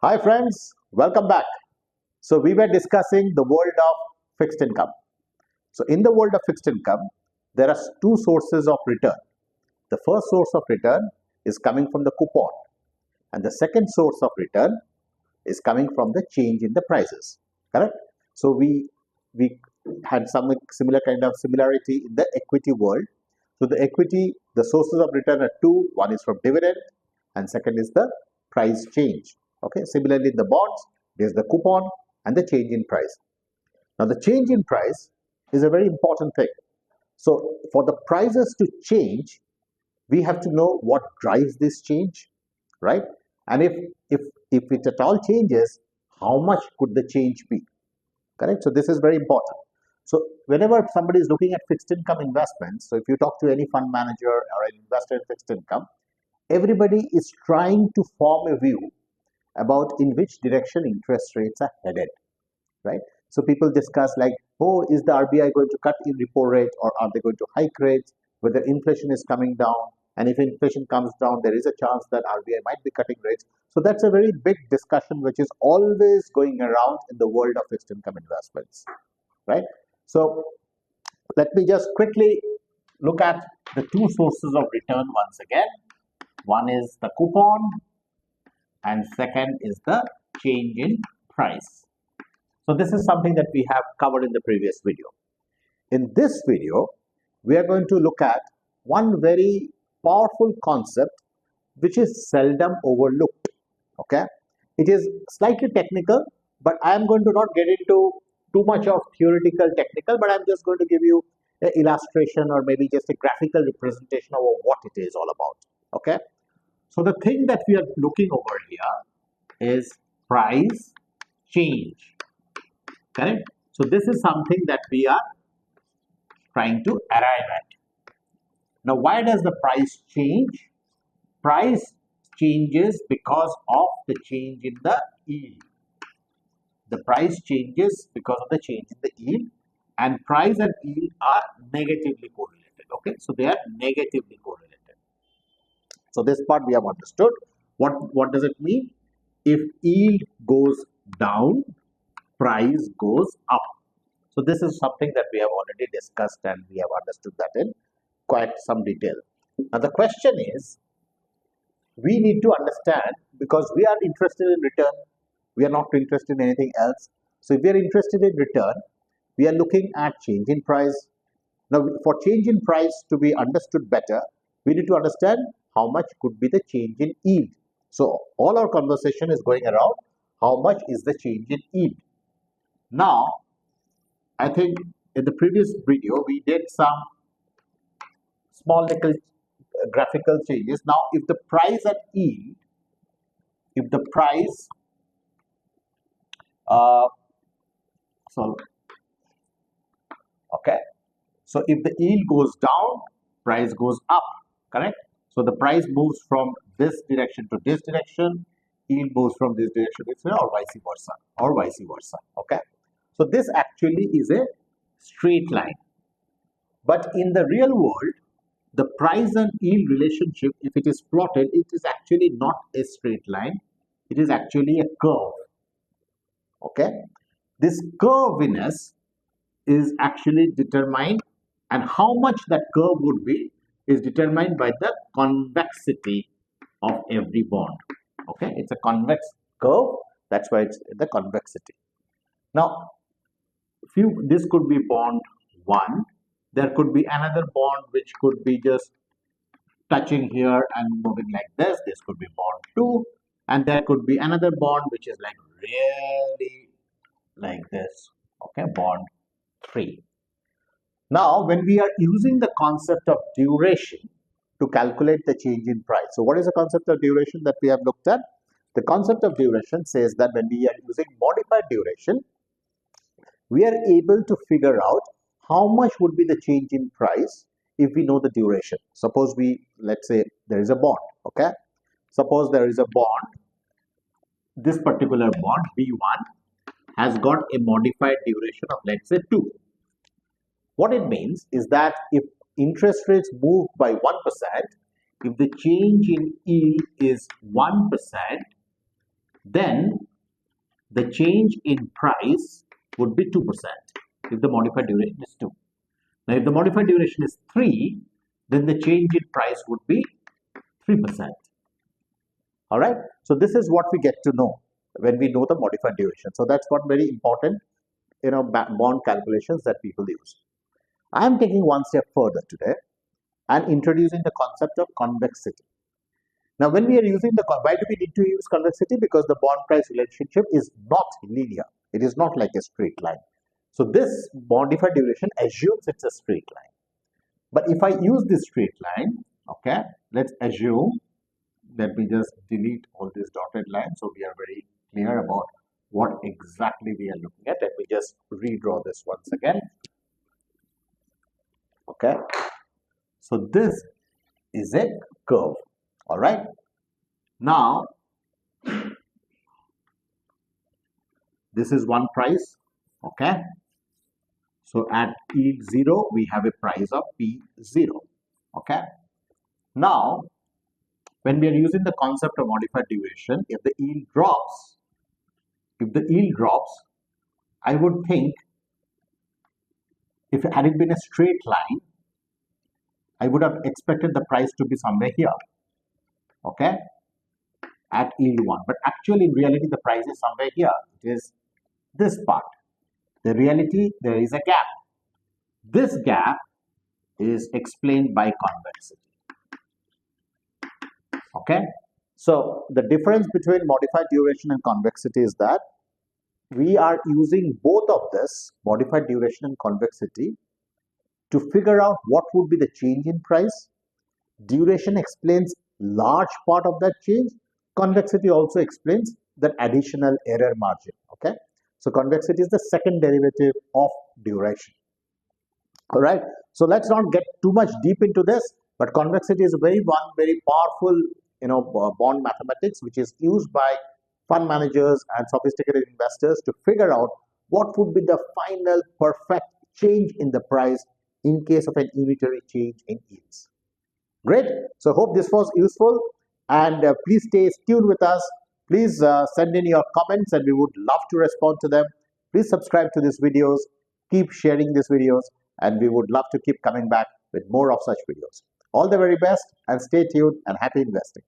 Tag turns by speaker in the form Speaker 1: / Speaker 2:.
Speaker 1: Hi friends, welcome back. So we were discussing the world of fixed income. So in the world of fixed income, there are two sources of return. The first source of return is coming from the coupon, and the second source of return is coming from the change in the prices. Correct? So we had some similar kind of similarity in the equity world. So the equity, the sources of return are two. One is from dividend, and second is the price change. Okay. Similarly, in the bonds, there's the coupon and the change in price. Now, the change in price is a very important thing. So, for the prices to change, we have to know what drives this change, right? And if it at all changes, how much could the change be? Correct. So this is very important. So whenever somebody is looking at fixed income investments, so if you talk to any fund manager or an investor in fixed income, everybody is trying to form a view about in which direction interest rates are headed, right? So people discuss like, oh, is the RBI going to cut in repo rate, or are they going to hike rates? Whether inflation is coming down, and if inflation comes down, there is a chance that RBI might be cutting rates. So that's a very big discussion which is always going around in the world of fixed income investments, right? So let me just quickly look at the two sources of return once again. One is the coupon, and second is the change in price. So this is something that we have covered in the previous video. In this video, we are going to look at one very powerful concept which is seldom overlooked. Okay, it is slightly technical, but I am going to not get into too much of theoretical technical, but I'm just going to give you an illustration or maybe just a graphical representation of what it is all about. Okay, so the thing that we are looking over here is price change. Correct? So this is something that we are trying to arrive at. Now, why does the price change? Price changes because of the change in the yield. The price changes because of the change in the yield, and price and yield are negatively correlated. Okay, so they are negatively correlated. So this part we have understood. What does it mean? If yield goes down, price goes up. So this is something that we have already discussed and we have understood that in quite some detail. Now the question is, we need to understand, because we are interested in return, we are not interested in anything else. So if we are interested in return, we are looking at change in price. Now for change in price to be understood better, we need to understand how much could be the change in yield. So all our conversation is going around how much is the change in yield. Now, I think in the previous video, we did some small little graphical changes. Now, if the price and yield, if the price, okay, so if the yield goes down, price goes up, correct? So the price moves from this direction to this direction, yield moves from this direction to this direction, or vice versa, okay? So this actually is a straight line. But in the real world, the price and yield relationship, if it is plotted, it is actually not a straight line. It is actually a curve. Okay. This curviness is actually determined, and how much that curve would be is determined by the convexity of every bond. Okay. It's a convex curve. That's why it's the convexity. Now, this could be bond 1. There could be another bond which could be just touching here and moving like this. This could be bond 2. And there could be another bond which is like really like this. Okay, bond 3. Now, when we are using the concept of duration to calculate the change in price. So what is the concept of duration that we have looked at? The concept of duration says that when we are using modified duration, we are able to figure out how much would be the change in price if we know the duration. Suppose let's say there is a bond, okay? Suppose there is a bond, this particular bond, B1, has got a modified duration of, let's say, 2. What it means is that if interest rates move by 1%, if the change in yield is 1%, then the change in price would be 2% if the modified duration is 2. Now, if the modified duration is 3, then the change in price would be 3%. All right. So this is what we get to know when we know the modified duration. So that's one very important, bond calculations that people use. I am taking one step further today and introducing the concept of convexity. Now, when we are using why do we need to use convexity? Because the bond price relationship is not linear. It is not like a straight line. So this modified duration assumes it's a straight line. But if I use this straight line, okay, let's assume, let me just delete all these dotted lines so we are very clear about what exactly we are looking at. Let me just redraw this once again. Okay, so this is a curve. All right. Now, this is one price. Okay. So at yield 0, we have a price of P0. Okay. Now, when we are using the concept of modified duration, if the yield drops, I would think had it been a straight line, I would have expected the price to be somewhere here. Okay, at yield 1. But actually, in reality, the price is somewhere here. It is this part. The reality, there is a gap. This gap is explained by convexity. Okay, so the difference between modified duration and convexity is that we are using both of this, modified duration and convexity, to figure out what would be the change in price. Duration explains large part of that change. Convexity also explains that additional error margin. Okay, so convexity is the second derivative of duration. All right, so let's not get too much deep into this, but convexity is very powerful bond mathematics, which is used by fund managers and sophisticated investors to figure out what would be the final perfect change in the price in case of an unitary change in yields. Great. So hope this was useful, and please stay tuned with us. Please send in your comments and we would love to respond to them. Please subscribe to these videos, keep sharing these videos, and we would love to keep coming back with more of such videos. All the very best, and stay tuned and happy investing.